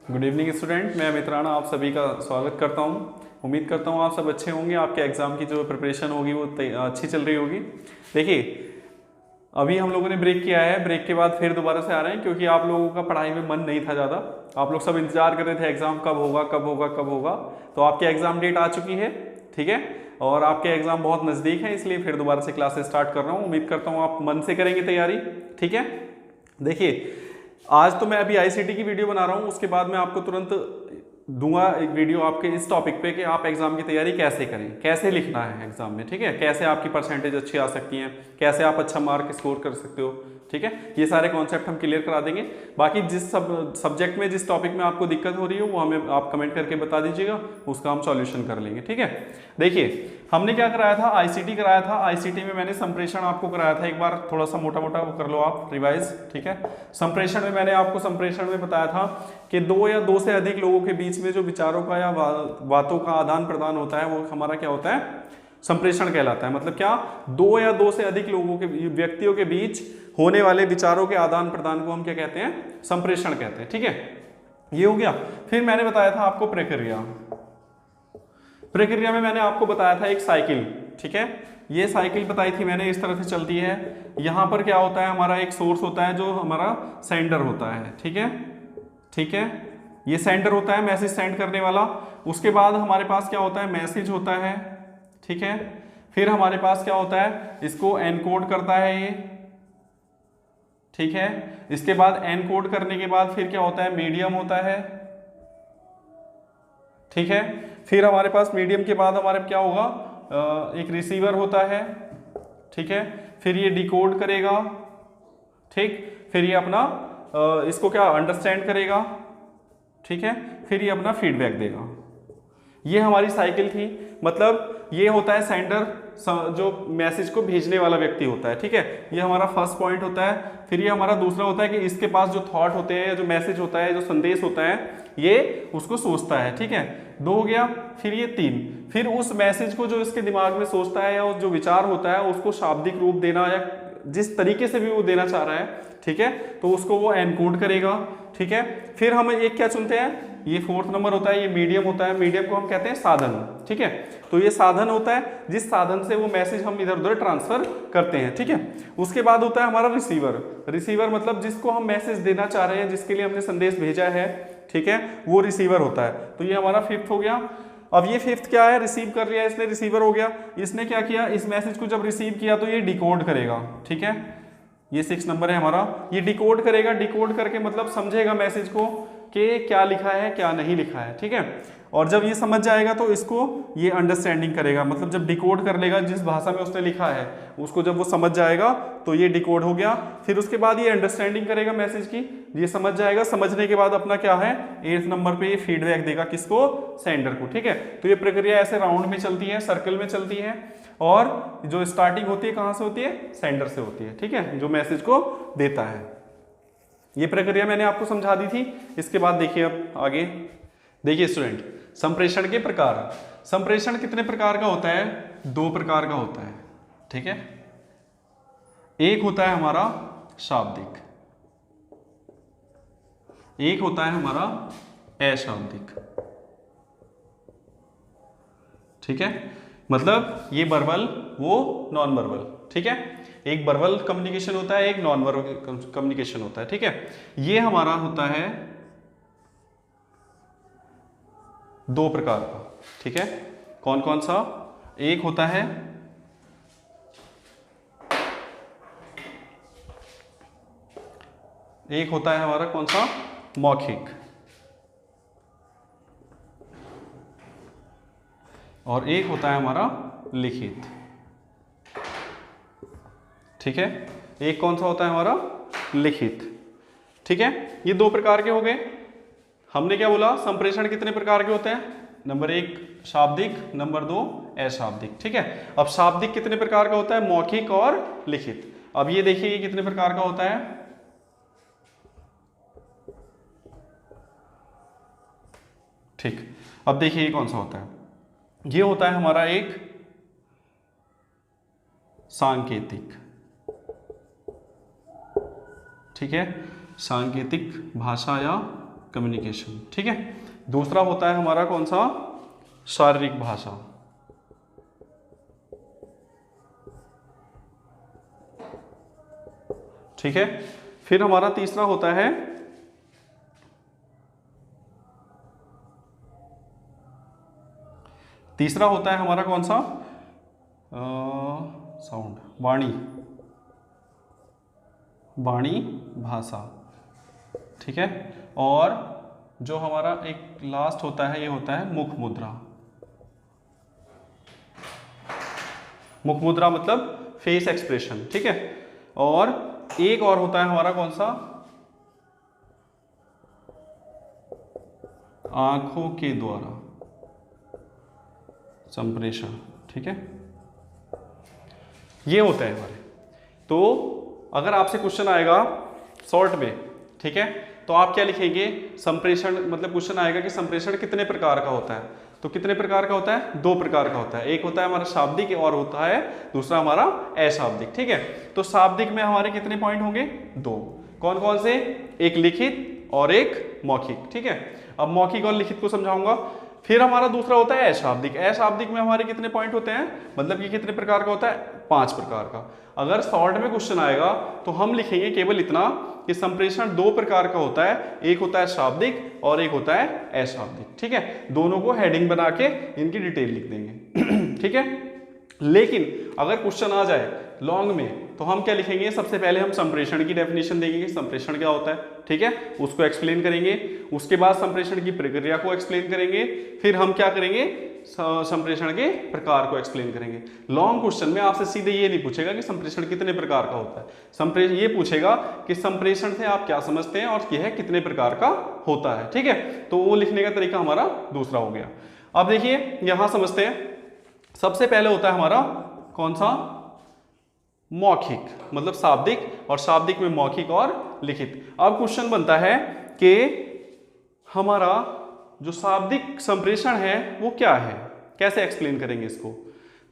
Good evening student, मैं अमित राणा आप सभी का स्वागत करता हूं। उम्मीद करता हूं आप सब अच्छे होंगे। आपके एग्ज़ाम की जो प्रिपरेशन होगी वो अच्छी चल रही होगी। देखिए, अभी हम लोगों ने ब्रेक किया है। ब्रेक के बाद फिर दोबारा से आ रहे हैं क्योंकि आप लोगों का पढ़ाई में मन नहीं था ज़्यादा। आप लोग सब इंतजार कर रहे थे एग्ज़ाम कब होगा कब होगा कब होगा। तो आपकी एग्ज़ाम डेट आ चुकी है, ठीक है, और आपके एग्ज़ाम बहुत नज़दीक है, इसलिए फिर दोबारा से क्लासेस स्टार्ट कर रहा हूँ। उम्मीद करता हूँ आप मन से करेंगे तैयारी, ठीक है। देखिए, आज तो मैं अभी आईसीटी की वीडियो बना रहा हूँ, उसके बाद मैं आपको तुरंत दूंगा एक वीडियो आपके इस टॉपिक पे कि आप एग्जाम की तैयारी कैसे करें, कैसे लिखना है एग्जाम में, ठीक है, कैसे आपकी परसेंटेज अच्छी आ सकती है, कैसे आप अच्छा मार्क स्कोर कर सकते हो, ठीक है। ये सारे कॉन्सेप्ट हम क्लियर करा देंगे। बाकी जिस सब्जेक्ट में जिस टॉपिक में आपको दिक्कत हो रही है वो हमें आप कमेंट करके बता दीजिएगा, उसका हम सॉल्यूशन कर लेंगे, ठीक है। देखिए, हमने क्या कराया था, आईसीटी कराया था। आईसीटी में मैंने संप्रेषण आपको कराया था, एक बार थोड़ा सा मोटा मोटा वो कर लो आप रिवाइज, ठीक है। संप्रेषण में मैंने आपको संप्रेषण में बताया था कि दो या दो से अधिक लोगों के बीच में जो विचारों का या बातों का आदान प्रदान होता है वो हमारा क्या होता है, संप्रेषण कहलाता है। मतलब क्या, दो या दो से अधिक लोगों के व्यक्तियों के बीच होने वाले विचारों के आदान प्रदान को हम क्या कहते हैं, संप्रेषण कहते हैं, ठीक है। ये हो गया। फिर मैंने बताया था आपको प्रक्रिया। प्रक्रिया में मैंने आपको बताया था एक साइकिल, ठीक है। ये साइकिल बताई थी मैंने, इस तरह से चलती है। यहां पर क्या होता है, हमारा एक सोर्स होता है जो हमारा सेंडर होता है, ठीक है, ठीक है। ये सेंडर होता है, मैसेज सेंड करने वाला। उसके बाद हमारे पास क्या होता है, मैसेज होता है, ठीक है। फिर हमारे पास क्या होता है, इसको एनकोड करता है ये, ठीक है। इसके बाद एनकोड करने के बाद फिर क्या होता है, मीडियम होता है, ठीक है। फिर हमारे पास मीडियम के बाद हमारे क्या होगा, एक रिसीवर होता है, ठीक है। फिर ये डिकोड करेगा, ठीक। फिर ये अपना इसको क्या अंडरस्टैंड करेगा, ठीक है। फिर ये अपना फीडबैक देगा। ये हमारी साइकिल थी। मतलब ये होता है सेंडर, जो मैसेज को भेजने वाला व्यक्ति होता है, ठीक है। ये हमारा फर्स्ट पॉइंट होता है। फिर ये हमारा दूसरा होता है कि इसके पास जो थॉट होते हैं, जो मैसेज होता है, जो संदेश होता है, ये उसको सोचता है, ठीक है। दो हो गया। फिर ये तीन, फिर उस मैसेज को जो इसके दिमाग में सोचता है या जो विचार होता है उसको शाब्दिक रूप देना या जिस तरीके से भी वो देना चाह रहा है, ठीक है, तो उसको वो एनकोड करेगा, ठीक है। फिर हम एक क्या चुनते हैं, ये फोर्थ नंबर होता है, ये मीडियम होता है। मीडियम को हम कहते हैं साधन, ठीक है। तो ये साधन होता है जिस साधन से वो मैसेज हम इधर उधर ट्रांसफर करते हैं, ठीक है। उसके बाद होता है हमारा रिसीवर। रिसीवर मतलब जिसको हम मैसेज देना चाह रहे हैं, जिसके लिए हमने संदेश भेजा है, ठीक है, वो रिसीवर होता है। तो ये हमारा फिफ्थ हो गया। अब ये फिफ्थ क्या है, रिसीव कर लिया इसने, रिसीवर हो गया। इसने क्या किया, इस मैसेज को जब रिसीव किया तो ये डिकोड करेगा, ठीक है। ये 6 नंबर है हमारा। ये डिकोड करेगा, डिकोड करके मतलब समझेगा मैसेज को कि क्या लिखा है क्या नहीं लिखा है, ठीक है। और जब ये समझ जाएगा तो इसको ये अंडरस्टैंडिंग करेगा। मतलब जब डिकोड कर लेगा, जिस भाषा में उसने लिखा है उसको जब वो समझ जाएगा तो ये डिकोड हो गया। फिर उसके बाद ये अंडरस्टैंडिंग करेगा मैसेज की, ये समझ जाएगा। समझने के बाद अपना क्या है, 8th नंबर पे ये फीडबैक देगा, किसको, सेंडर को, ठीक है। तो ये प्रक्रिया ऐसे राउंड में चलती है, सर्कल में चलती है। और जो स्टार्टिंग होती है कहां से होती है, सेंडर से होती है, ठीक है, जो मैसेज को देता है। ये प्रक्रिया मैंने आपको समझा दी थी। इसके बाद देखिए अब आगे देखिए स्टूडेंट, संप्रेषण के प्रकार। संप्रेषण कितने प्रकार का होता है, 2 प्रकार का होता है, ठीक है। एक होता है हमारा शाब्दिक, एक होता है हमारा अशाब्दिक, ठीक है। मतलब ये वर्बल, वो नॉन वर्बल, ठीक है। एक वर्बल कम्युनिकेशन होता है, एक नॉन वर्बल कम्युनिकेशन होता है, ठीक है। ये हमारा होता है 2 प्रकार का, ठीक है। कौन कौन सा, एक होता है हमारा कौन सा, मौखिक, और एक होता है हमारा लिखित, ठीक है। एक कौन सा होता है हमारा, लिखित, ठीक है। ये 2 प्रकार के हो गए। हमने क्या बोला, संप्रेषण कितने प्रकार के होते हैं, नंबर 1 शाब्दिक, नंबर 2 अशाब्दिक, ठीक है। अब शाब्दिक कितने प्रकार का होता है, मौखिक और लिखित। अब ये देखिए ये कितने प्रकार का होता है, ठीक। अब देखिए ये कौन सा होता है, ये होता है हमारा एक सांकेतिक, ठीक है, सांकेतिक भाषा या कम्युनिकेशन, ठीक है। दूसरा होता है हमारा कौन सा, शारीरिक भाषा, ठीक है। फिर हमारा तीसरा होता है हमारा कौन सा, साउंड, वाणी भाषा, ठीक है। और जो हमारा एक लास्ट होता है, ये होता है मुख मुद्रा। मुख मुद्रा मतलब फेस एक्सप्रेशन, ठीक है। और एक और होता है हमारा कौन सा, आंखों के द्वारा संप्रेषण, ठीक है। ये होता है हमारे। तो अगर आपसे क्वेश्चन आएगा शॉर्ट में, ठीक है, तो आप क्या लिखेंगे, संप्रेषण, मतलब क्वेश्चन आएगा कि संप्रेषण कितने प्रकार का होता है, तो कितने प्रकार का होता है, 2 प्रकार का होता है। एक होता है हमारा शाब्दिक और होता है दूसरा हमारा अशाब्दिक, ठीक है। तो शाब्दिक में हमारे कितने पॉइंट होंगे, 2। कौन कौन से, एक लिखित और एक मौखिक, ठीक है। अब मौखिक और लिखित को समझाऊंगा। फिर हमारा दूसरा होता है अशाब्दिक। अशाब्दिक में हमारे कितने पॉइंट होते हैं, मतलब ये कितने प्रकार का होता है, 5 प्रकार का। अगर शॉर्ट में क्वेश्चन आएगा तो हम लिखेंगे केवल इतना कि संप्रेषण 2 प्रकार का होता है, एक होता है शाब्दिक और एक होता है अशाब्दिक, ठीक है। दोनों को हेडिंग बना के इनकी डिटेल लिख देंगे ठीक है। लेकिन अगर क्वेश्चन आ जाए लॉन्ग में तो हम क्या लिखेंगे, सबसे पहले हम संप्रेषण की डेफिनेशन देंगे कि संप्रेषण क्या होता है, ठीक है, उसको एक्सप्लेन करेंगे। उसके बाद संप्रेषण की प्रक्रिया को एक्सप्लेन करेंगे। फिर हम क्या करेंगे, संप्रेषण के प्रकार को एक्सप्लेन करेंगे। लॉन्ग क्वेश्चन में आपसे सीधे ये नहीं पूछेगा कि संप्रेषण कितने प्रकार का होता है, संप्रेषण ये पूछेगा कि संप्रेषण से आप क्या समझते हैं और यह कितने प्रकार का होता है, ठीक है। तो वो लिखने का तरीका हमारा दूसरा हो गया। अब देखिए यहां समझते हैं, सबसे पहले होता है हमारा कौन सा, मौखिक, मतलब शाब्दिक, और शाब्दिक में मौखिक और लिखित। अब क्वेश्चन बनता है कि हमारा जो शाब्दिक संप्रेषण है वो क्या है, कैसे एक्सप्लेन करेंगे इसको।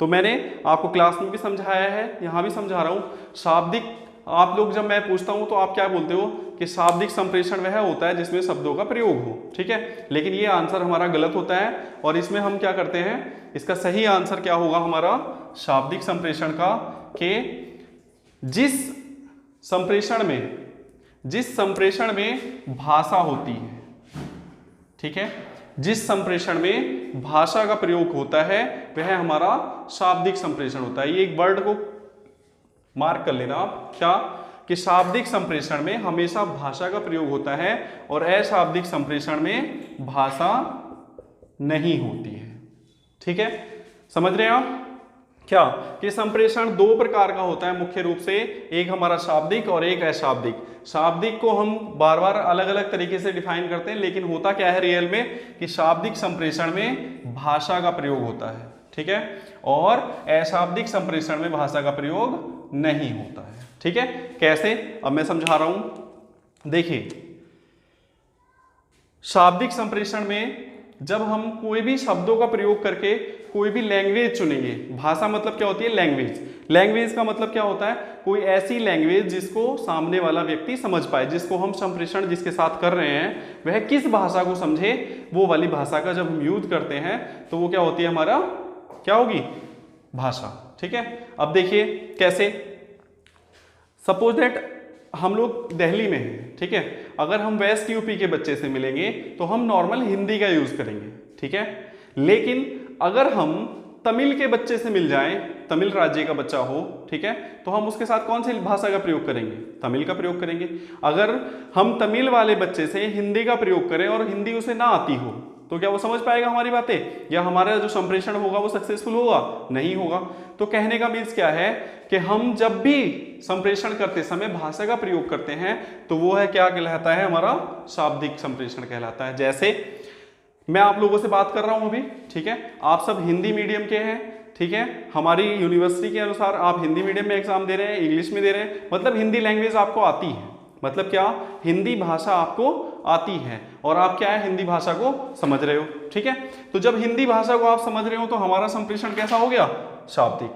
तो मैंने आपको क्लास में भी समझाया है, यहां भी समझा रहा हूं। शाब्दिक, आप लोग जब मैं पूछता हूं तो आप क्या बोलते हो कि शाब्दिक संप्रेषण वह होता है जिसमें शब्दों का प्रयोग हो, ठीक है। लेकिन ये आंसर हमारा गलत होता है और इसमें हम क्या करते हैं, इसका सही आंसर क्या होगा हमारा शाब्दिक संप्रेषण का, कि जिस संप्रेषण में भाषा होती है, ठीक है, जिस संप्रेषण में भाषा का प्रयोग होता है वह हमारा शाब्दिक संप्रेषण होता है। ये एक वर्ड को मार्क कर लेना आप, क्या, कि शाब्दिक संप्रेषण में हमेशा भाषा का प्रयोग होता है और अशाब्दिक संप्रेषण में भाषा नहीं होती है, ठीक है। समझ रहे हैं आप क्या, कि संप्रेषण 2 प्रकार का होता है मुख्य रूप से, एक हमारा शाब्दिक और एक अशाब्दिक। शाब्दिक को हम बार बार अलग अलग तरीके से डिफाइन करते हैं, लेकिन होता क्या है रियल में कि शाब्दिक संप्रेषण में भाषा का प्रयोग होता है, ठीक है, और अशाब्दिक संप्रेषण में भाषा का प्रयोग नहीं होता है, ठीक है। कैसे, अब मैं समझा रहा हूं। देखिए, शाब्दिक संप्रेषण में जब हम कोई भी शब्दों का प्रयोग करके कोई भी लैंग्वेज चुनेंगे, भाषा मतलब क्या होती है, लैंग्वेज। लैंग्वेज का मतलब क्या होता है, कोई ऐसी लैंग्वेज जिसको सामने वाला व्यक्ति समझ पाए, जिसको हम संप्रेषण जिसके साथ कर रहे हैं वह किस भाषा को समझे, वो वाली भाषा का जब हम यूज करते हैं तो वो क्या होती है, हमारा क्या होगी, भाषा, ठीक है। अब देखिए कैसे, सपोज दैट हम लोग दिल्ली में हैं, ठीक है, अगर हम वेस्ट यूपी के बच्चे से मिलेंगे तो हम नॉर्मल हिंदी का यूज करेंगे, ठीक है। लेकिन अगर हम तमिल के बच्चे से मिल जाएं, तमिल राज्य का बच्चा हो, ठीक है, तो हम उसके साथ कौन सी भाषा का प्रयोग करेंगे, तमिल का प्रयोग करेंगे। अगर हम तमिल वाले बच्चे से हिंदी का प्रयोग करें और हिंदी उसे ना आती हो तो क्या वो समझ पाएगा हमारी बातें, या हमारा जो संप्रेषण होगा वो सक्सेसफुल होगा, नहीं होगा। तो कहने का मीन्स क्या है कि हम जब भी संप्रेषण करते समय भाषा का प्रयोग करते हैं तो वो है क्या कहलाता है, हमारा शाब्दिक संप्रेषण कहलाता है। जैसे मैं आप लोगों से बात कर रहा हूं अभी, ठीक है, आप सब हिंदी मीडियम के हैं, ठीक है, हमारी यूनिवर्सिटी के अनुसार आप हिंदी मीडियम में एग्जाम दे रहे हैं, इंग्लिश में दे रहे हैं, मतलब हिंदी लैंग्वेज आपको आती है, मतलब क्या, हिंदी भाषा आपको आती है और आप क्या है, हिंदी भाषा को समझ रहे हो, ठीक है। तो जब हिंदी भाषा को आप समझ रहे हो तो हमारा संप्रेषण कैसा हो गया, शाब्दिक।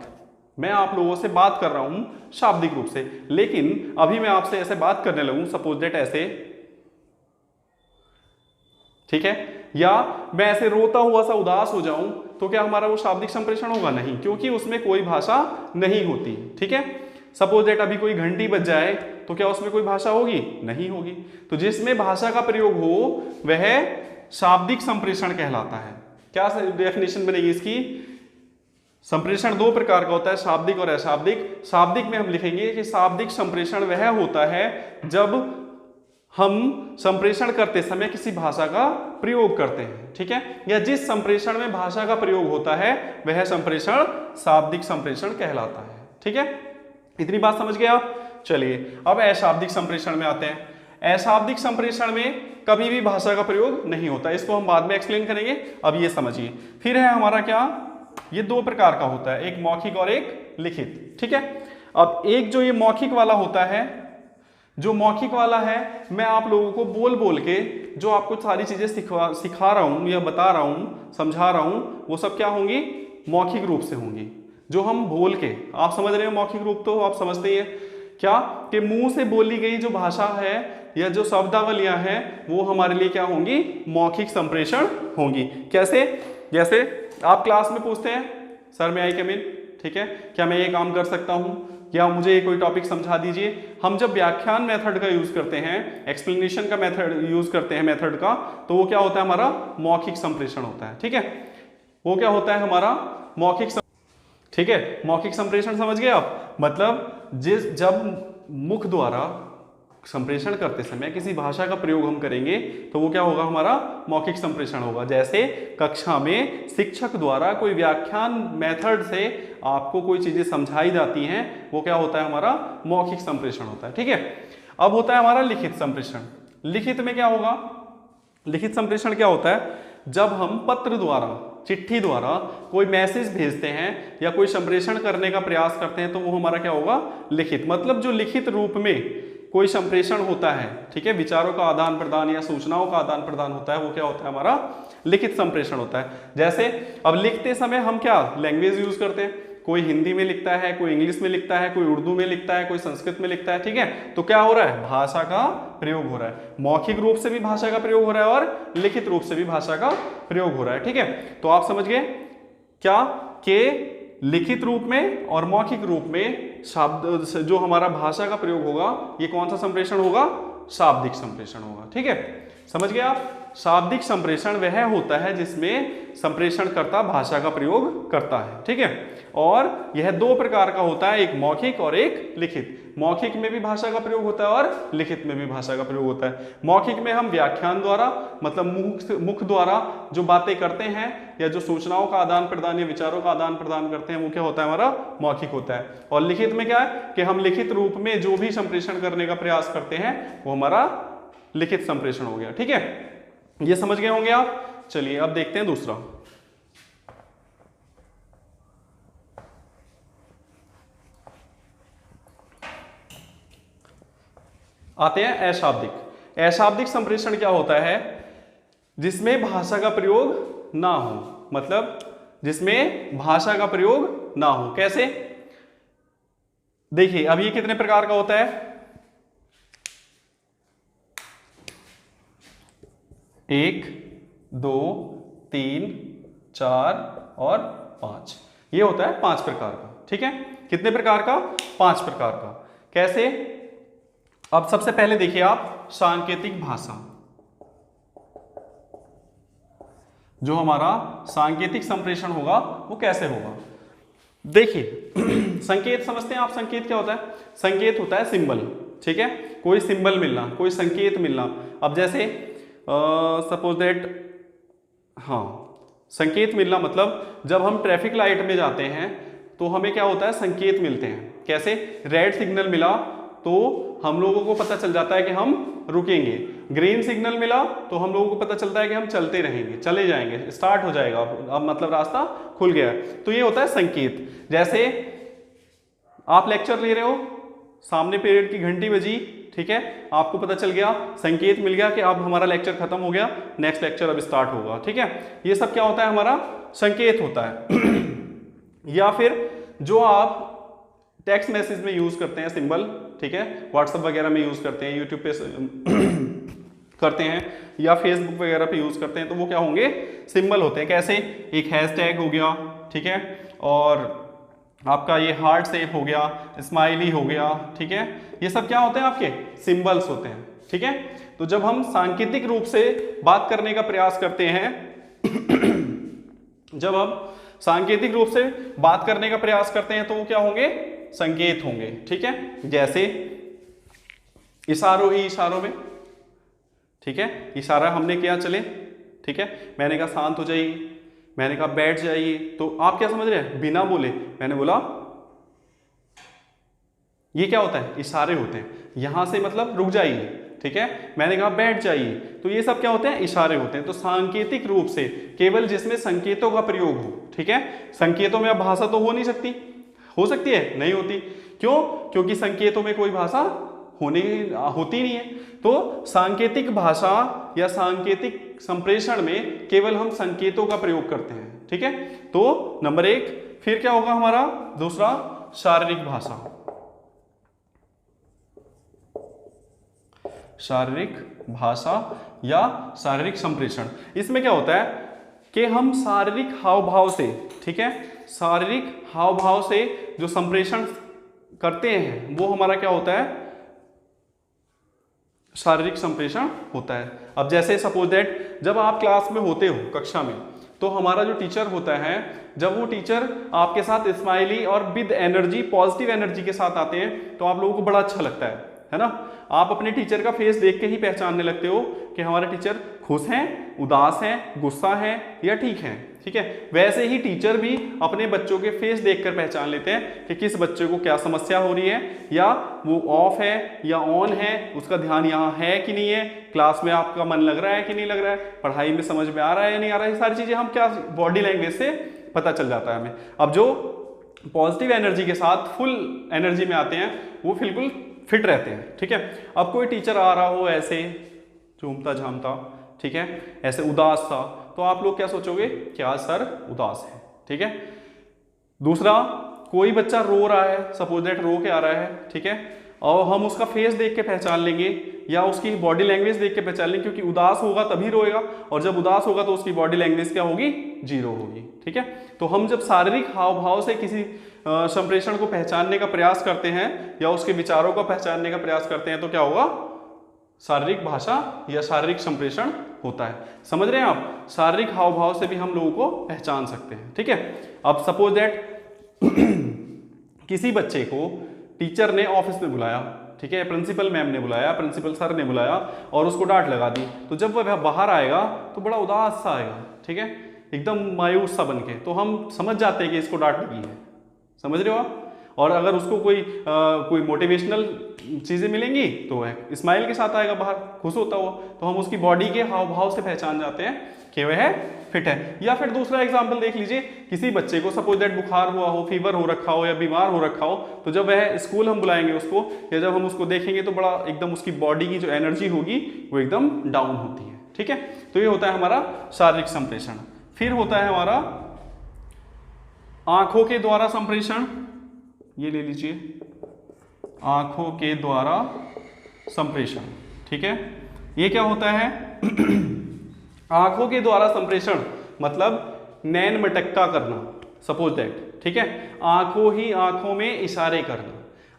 मैं आप लोगों से बात कर रहा हूं शाब्दिक रूप से, लेकिन अभी मैं आपसे ऐसे बात करने लगूं, सपोज दैट ऐसे, ठीक है। या मैं ऐसे रोता हुआ सा उदास हो जाऊं तो क्या हमारा वो शाब्दिक संप्रेषण होगा? नहीं, क्योंकि उसमें कोई भाषा नहीं होती। ठीक है। सपोज दैट अभी कोई घंटी बज जाए तो क्या उसमें कोई भाषा होगी? नहीं होगी। तो जिसमें भाषा का प्रयोग हो वह शाब्दिक संप्रेषण कहलाता है। क्या डेफिनेशन बनेगी इसकी? संप्रेषण दो प्रकार का होता है, शाब्दिक और अशाब्दिक। शाब्दिक में हम लिखेंगे कि शाब्दिक संप्रेषण वह होता है जब हम संप्रेषण करते समय किसी भाषा का प्रयोग करते हैं। ठीक है। या जिस संप्रेषण में भाषा का प्रयोग होता है वह संप्रेषण शाब्दिक संप्रेषण कहलाता है। ठीक है, इतनी बात समझ गए आप? चलिए अब अशाब्दिक संप्रेषण में आते हैं। अशाब्दिक संप्रेषण में कभी भी भाषा का प्रयोग नहीं होता, इसको हम बाद में एक्सप्लेन करेंगे। अब ये समझिए। फिर है हमारा क्या, ये दो प्रकार का होता है, एक मौखिक और एक लिखित। ठीक है। अब एक जो ये मौखिक वाला होता है, जो मौखिक वाला है मैं आप लोगों को बोल बोल के जो आपको सारी चीजें सिखा रहा हूं या बता रहा हूं, समझा रहा हूं, वो सब क्या होंगी? मौखिक रूप से होंगी। जो हम बोल के, आप समझ रहे हो मौखिक रूप तो आप समझते ही है क्या कि मुंह से बोली गई जो भाषा है या जो शब्दावलियां हैं वो हमारे लिए क्या होंगी? मौखिक संप्रेषण होंगी। कैसे? जैसे आप क्लास में पूछते हैं सर मैं आई कम इन, ठीक है, क्या मैं ये काम कर सकता हूं, या मुझे कोई टॉपिक समझा दीजिए। हम जब व्याख्यान मेथड का यूज करते हैं, एक्सप्लेनेशन का मेथड यूज करते हैं मेथड का, तो वो क्या होता है? हमारा मौखिक संप्रेषण होता है। ठीक है, वो क्या होता है? हमारा मौखिक। ठीक है, मौखिक संप्रेषण समझ गए आप? मतलब जब मुख द्वारा संप्रेषण करते समय किसी भाषा का प्रयोग हम करेंगे तो वो क्या होगा? हमारा मौखिक संप्रेषण होगा। जैसे कक्षा में शिक्षक द्वारा कोई व्याख्यान मेथड से आपको कोई चीजें समझाई जाती हैं, वो क्या होता है? हमारा मौखिक संप्रेषण होता है। ठीक है। अब होता है हमारा लिखित संप्रेषण। लिखित में क्या होगा? लिखित संप्रेषण क्या होता है? जब हम पत्र द्वारा, चिट्ठी द्वारा कोई मैसेज भेजते हैं या कोई संप्रेषण करने का प्रयास करते हैं तो वो हमारा क्या होगा? लिखित। मतलब जो लिखित रूप में कोई संप्रेषण होता है, ठीक है, विचारों का आदान प्रदान या सूचनाओं का आदान प्रदान होता है, वो क्या होता है? हमारा लिखित संप्रेषण होता है। जैसे अब लिखते समय हम क्या लैंग्वेज यूज करते हैं? कोई हिंदी में लिखता है, कोई इंग्लिश में लिखता है, कोई उर्दू में लिखता है, कोई संस्कृत में लिखता है। ठीक है, तो क्या हो रहा है? भाषा का प्रयोग हो रहा है। मौखिक रूप से भी भाषा का प्रयोग हो रहा है और लिखित रूप से भी भाषा का प्रयोग हो रहा है। ठीक है, तो आप समझ गए क्या कि लिखित रूप में और मौखिक रूप में शब्द जो हमारा भाषा का प्रयोग होगा, ये कौन सा संप्रेषण होगा? शाब्दिक संप्रेषण होगा। ठीक है, समझ गए आप? शाब्दिक संप्रेषण वह होता है जिसमें संप्रेषणकर्ता भाषा का प्रयोग करता है। ठीक है, और यह दो प्रकार का होता है, एक मौखिक और एक लिखित। मौखिक में भी भाषा का प्रयोग होता है और लिखित में भी भाषा का प्रयोग होता है। मौखिक में हम व्याख्यान द्वारा, मतलब मुख द्वारा जो बातें करते हैं या जो सूचनाओं का आदान प्रदान या विचारों का आदान प्रदान करते हैं, वो क्या होता है? हमारा मौखिक होता है। और लिखित में क्या है कि हम लिखित रूप में जो भी संप्रेषण करने का प्रयास करते हैं वो हमारा लिखित संप्रेषण हो गया। ठीक है, ये समझ गए होंगे आप? चलिए अब देखते हैं दूसरा। आते हैं अशाब्दिक। अशाब्दिक संप्रेषण क्या होता है? जिसमें भाषा का प्रयोग ना हो, मतलब जिसमें भाषा का प्रयोग ना हो। कैसे? देखिए अब ये कितने प्रकार का होता है? 1, 2, 3, 4 और 5। ये होता है 5 प्रकार का। ठीक है, कितने प्रकार का? 5 प्रकार का। कैसे? अब सबसे पहले देखिए आप, सांकेतिक भाषा। जो हमारा सांकेतिक संप्रेषण होगा वो कैसे होगा? देखिए संकेत समझते हैं आप? संकेत क्या होता है? संकेत होता है सिंबल। ठीक है, कोई सिंबल मिलना, कोई संकेत मिलना। अब जैसे सपोज दैट, हाँ, संकेत मिलना मतलब जब हम ट्रैफिक लाइट में जाते हैं तो हमें क्या होता है? संकेत मिलते हैं। कैसे? रेड सिग्नल मिला तो हम लोगों को पता चल जाता है कि हम रुकेंगे। ग्रीन सिग्नल मिला तो हम लोगों को पता चलता है कि हम चलते रहेंगे, चले जाएंगे, स्टार्ट हो जाएगा, अब मतलब रास्ता खुल गया। तो ये होता है संकेत। जैसे आप लेक्चर ले रहे हो, सामने पीरियड की घंटी बजी, ठीक है, आपको पता चल गया, संकेत मिल गया कि अब हमारा लेक्चर खत्म हो गया, नेक्स्ट लेक्चर अब स्टार्ट होगा। ठीक है, ये सब क्या होता है? हमारा संकेत होता है। या फिर जो आप टेक्स्ट मैसेज में यूज करते हैं सिंबल, ठीक है, व्हाट्सएप वगैरह में यूज करते हैं, यूट्यूब पे करते हैं या फेसबुक वगैरह पे यूज करते हैं तो वो क्या होंगे, सिंबल होते हैं। कैसे, एक हैशटैग हो गया, ठीक है, और आपका ये हार्ट शेप हो गया, स्माइली हो गया, ठीक है, ये सब क्या होते हैं आपके सिंबल्स होते हैं, ठीक है। तो जब हम सांकेतिक रूप से बात करने का प्रयास करते हैं जब हम सांकेतिक रूप से बात करने का प्रयास करते हैं तो वो क्या होंगे, संकेत होंगे, ठीक है। जैसे इशारों ही इशारों में, ठीक है, इशारा हमने किया चले, ठीक है, मैंने कहा शांत हो जाइए, मैंने कहा बैठ जाइए, तो आप क्या समझ रहे हैं, बिना बोले मैंने बोला, ये क्या होता है, इशारे होते हैं। यहां से मतलब रुक जाइए, ठीक है, मैंने कहा बैठ जाइए, तो ये सब क्या होते हैं, इशारे होते हैं। तो सांकेतिक रूप से केवल जिसमें संकेतों का प्रयोग हो, ठीक है, संकेतों में अब भाषा तो हो नहीं सकती, हो सकती है, नहीं होती, क्यों, क्योंकि संकेतों में कोई भाषा होती नहीं है। तो सांकेतिक भाषा या सांकेतिक संप्रेषण में केवल हम संकेतों का प्रयोग करते हैं, ठीक है। तो नंबर 1, फिर क्या होगा हमारा दूसरा, शारीरिक भाषा। शारीरिक भाषा या शारीरिक संप्रेषण, इसमें क्या होता है कि हम शारीरिक हाव भाव से, ठीक है, शारीरिक हाव भाव से जो संप्रेषण करते हैं वो हमारा क्या होता है, शारीरिक संप्रेषण होता है। अब जैसे सपोज दैट जब आप क्लास में होते हो कक्षा में, तो हमारा जो टीचर होता है, जब वो टीचर आपके साथ स्माइली और विद एनर्जी, पॉजिटिव एनर्जी के साथ आते हैं तो आप लोगों को बड़ा अच्छा लगता है ना। आप अपने टीचर का फेस देख के ही पहचानने लगते हो कि हमारे टीचर खुश हैं, उदास हैं, गुस्सा हैं या ठीक हैं, ठीक है। वैसे ही टीचर भी अपने बच्चों के फेस देखकर पहचान लेते हैं कि किस बच्चे को क्या समस्या हो रही है, या वो ऑफ है या ऑन है, उसका ध्यान यहाँ है कि नहीं है, क्लास में आपका मन लग रहा है कि नहीं लग रहा है, पढ़ाई में समझ में आ रहा है या नहीं आ रहा है। ये सारी चीजें हम क्या, बॉडी लैंग्वेज से पता चल जाता है हमें। अब जो पॉजिटिव एनर्जी के साथ फुल एनर्जी में आते हैं वो बिल्कुल फिट रहते हैं, ठीक है। अब कोई टीचर आ रहा हो ऐसे झूमता झामता, ठीक है, ऐसे उदास सा, तो आप लोग क्या सोचोगे, क्या सर उदास है, ठीक है। दूसरा, कोई बच्चा रो रहा है, सपोज दैट रो के आ रहा है, ठीक है, और हम उसका फेस देख के पहचान लेंगे या उसकी बॉडी लैंग्वेज देख के पहचान लेंगे, क्योंकि उदास होगा तभी रोएगा, और जब उदास होगा तो उसकी बॉडी लैंग्वेज क्या होगी, 0 होगी, ठीक है। तो हम जब शारीरिक हाव भाव से किसी संप्रेषण को पहचानने का प्रयास करते हैं या उसके विचारों को पहचानने का प्रयास करते हैं तो क्या होगा, शारीरिक भाषा या शारीरिक संप्रेषण होता है। समझ रहे हैं आप, शारीरिक हाव भाव से भी हम लोगों को पहचान सकते हैं, ठीक है। अब सपोज दैट किसी बच्चे को टीचर ने ऑफिस में बुलाया, ठीक है, प्रिंसिपल मैम ने बुलाया, प्रिंसिपल सर ने बुलाया और उसको डांट लगा दी, तो जब वह बाहर आएगा तो बड़ा उदास सा आएगा, ठीक है, एकदम मायूस सा बनके, तो हम समझ जाते हैं कि इसको डांट लगी है, समझ रहे हो आप। और अगर उसको कोई मोटिवेशनल चीजें मिलेंगी तो वह स्माइल के साथ आएगा बाहर, खुश होता हुआ, तो हम उसकी बॉडी के हाव भाव से पहचान जाते हैं कि वह फिट है। या फिर दूसरा एग्जांपल देख लीजिए, किसी बच्चे को सपोज दैट बुखार हुआ हो, फीवर हो रखा हो या बीमार हो रखा हो, तो जब वह स्कूल हम बुलाएंगे उसको, या जब हम उसको देखेंगे तो बड़ा एकदम उसकी बॉडी की जो एनर्जी होगी वो एकदम डाउन होती है, ठीक है। तो ये होता है हमारा शारीरिक संप्रेषण। फिर होता है हमारा आंखों के द्वारा संप्रेषण, ये ले लीजिए, आंखों के द्वारा संप्रेषण, ठीक है। ये क्या होता है आंखों के द्वारा संप्रेषण मतलब नैन मटक्का करना, सपोज दैट, ठीक है, आंखों ही आंखों में इशारे करना।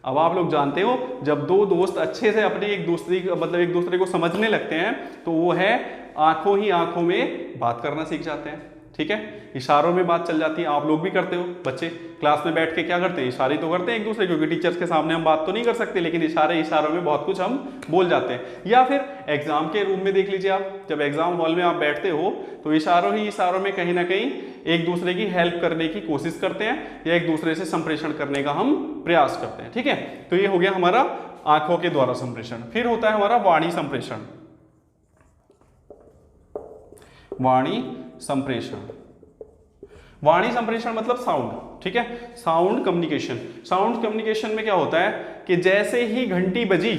अब आप लोग जानते हो जब दो दोस्त अच्छे से अपने एक दूसरे को समझने लगते हैं तो वो है आंखों ही आंखों में बात करना सीख जाते हैं, ठीक है, इशारों में बात चल जाती है। आप लोग भी करते हो, बच्चे क्लास में बैठ के क्या करते हैं, इशारे तो करते हैं एक दूसरे, क्योंकि टीचर्स के सामने हम बात तो नहीं कर सकते, लेकिन इशारों में बहुत कुछ हम बोल जाते हैं। या फिर एग्जाम के रूम में देख लीजिए आप, जब एग्जाम हॉल में आप बैठते हो तो इशारों ही इशारों में कहीं ना कहीं एक दूसरे की हेल्प करने की कोशिश करते हैं या एक दूसरे से संप्रेषण करने का हम प्रयास करते हैं, ठीक है। तो ये हो गया हमारा आंखों के द्वारा संप्रेषण। फिर होता है हमारा वाणी संप्रेषण। वाणी संप्रेषण, वाणी संप्रेषण मतलब साउंड, ठीक है, साउंड कम्युनिकेशन। साउंड कम्युनिकेशन में क्या होता है कि जैसे ही घंटी बजी,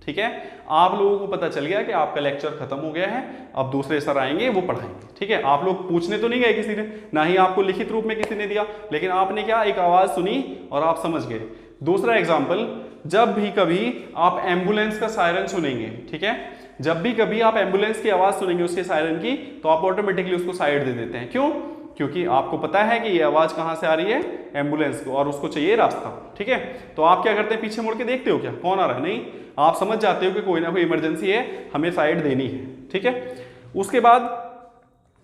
ठीक है, आप लोगों को पता चल गया कि आपका लेक्चर खत्म हो गया है, अब दूसरे सर आएंगे वो पढ़ाएंगे, ठीक है। आप लोग पूछने तो नहीं गए किसी ने, ना ही आपको लिखित रूप में किसी ने दिया, लेकिन आपने क्या, एक आवाज सुनी और आप समझ गए। दूसरा एग्जाम्पल, जब भी कभी आप एम्बुलेंस का सायरन सुनेंगे, ठीक है, जब भी कभी आप एम्बुलेंस की आवाज सुनेंगे उसके सायरन की, तो आप ऑटोमेटिकली उसको साइड दे देते हैं। क्यों? क्योंकि आपको पता है कि ये आवाज कहां से आ रही है, एम्बुलेंस को, और उसको चाहिए रास्ता। ठीक है, तो आप क्या करते हैं, पीछे मुड़ के देखते हो क्या कौन आ रहा है? नहीं, आप समझ जाते हो कि कोई ना कोई इमरजेंसी है, हमें साइड देनी है। ठीक है, उसके बाद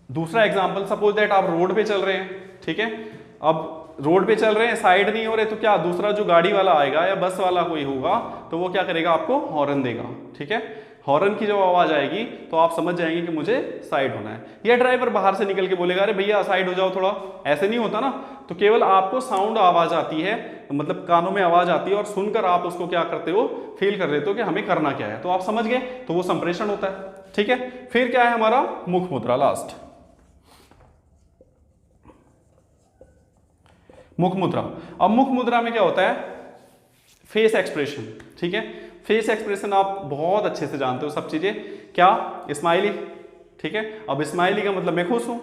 दूसरा एग्जाम्पल, सपोज दैट आप रोड पे चल रहे हैं। ठीक है, अब रोड पे चल रहे हैं, साइड नहीं हो रहे, तो क्या दूसरा जो गाड़ी वाला आएगा या बस वाला कोई होगा तो वो क्या करेगा, आपको हॉर्न देगा। ठीक है, हॉर्न की जब आवाज आएगी तो आप समझ जाएंगे कि मुझे साइड होना है। या ड्राइवर बाहर से निकल के बोलेगा, अरे भैया साइड हो जाओ थोड़ा, ऐसे नहीं होता ना। तो केवल आपको साउंड आवाज आती है, मतलब कानों में आवाज आती है, और सुनकर आप उसको क्या करते हो, फील कर लेते हो कि हमें करना क्या है, तो आप समझ गए, तो वो संप्रेषण होता है। ठीक है, फिर क्या है हमारा, मुख मुद्रा, लास्ट मुख मुद्रा। अब मुख मुद्रा में क्या होता है, फेस एक्सप्रेशन। ठीक है, फेस एक्सप्रेशन आप बहुत अच्छे से जानते हो सब चीजें, क्या, स्माइली। ठीक है, अब स्माइली का मतलब मैं खुश हूं।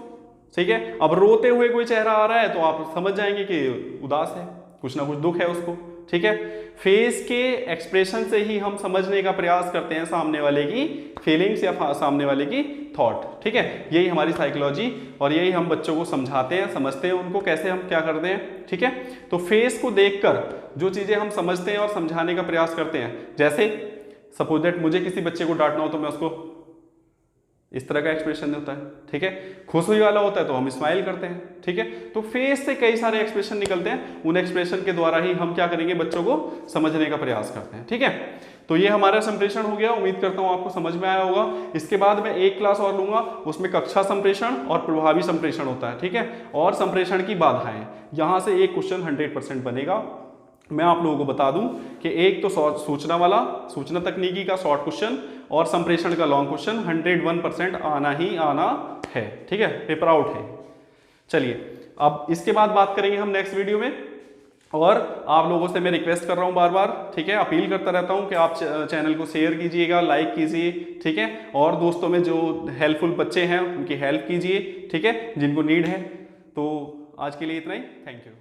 ठीक है, अब रोते हुए कोई चेहरा आ रहा है तो आप समझ जाएंगे कि उदास है, कुछ ना कुछ दुख है उसको। ठीक है, फेस के एक्सप्रेशन से ही हम समझने का प्रयास करते हैं सामने वाले की फीलिंग्स या सामने वाले की थॉट। ठीक है, यही हमारी साइकोलॉजी, और यही हम बच्चों को समझाते हैं, समझते हैं उनको कैसे हम क्या करते हैं। ठीक है, तो फेस को देखकर जो चीजें हम समझते हैं और समझाने का प्रयास करते हैं, जैसे सपोज दैट मुझे किसी बच्चे को डांटना हो तो मैं उसको इस तरह का एक्सप्रेशन होता है। ठीक है, खुश हुई वाला होता है तो हम स्माइल करते हैं। ठीक है, तो फेस से कई सारे एक्सप्रेशन निकलते हैं, उन एक्सप्रेशन के द्वारा ही हम क्या करेंगे, बच्चों को समझने का प्रयास करते हैं। ठीक है, तो ये हमारा संप्रेषण हो गया, उम्मीद करता हूं आपको समझ में आया होगा। इसके बाद मैं एक क्लास और लूंगा, उसमें कक्षा संप्रेषण और प्रभावी संप्रेषण होता है। ठीक है, और संप्रेषण की बाधाएं, यहां से एक क्वेश्चन 100% बनेगा। मैं आप लोगों को बता दूं कि एक तो सूचना वाला, सूचना तकनीकी का शॉर्ट क्वेश्चन, और संप्रेषण का लॉन्ग क्वेश्चन 101% आना ही आना है। ठीक है, पेपर आउट है। चलिए, अब इसके बाद बात करेंगे हम नेक्स्ट वीडियो में, और आप लोगों से मैं रिक्वेस्ट कर रहा हूं बार बार, ठीक है, अपील करता रहता हूं कि आप चैनल को शेयर कीजिएगा, लाइक कीजिए। ठीक है, और दोस्तों में जो हेल्पफुल बच्चे हैं उनकी हेल्प कीजिए। ठीक है, जिनको नीड है। तो आज के लिए इतना ही, थैंक यू।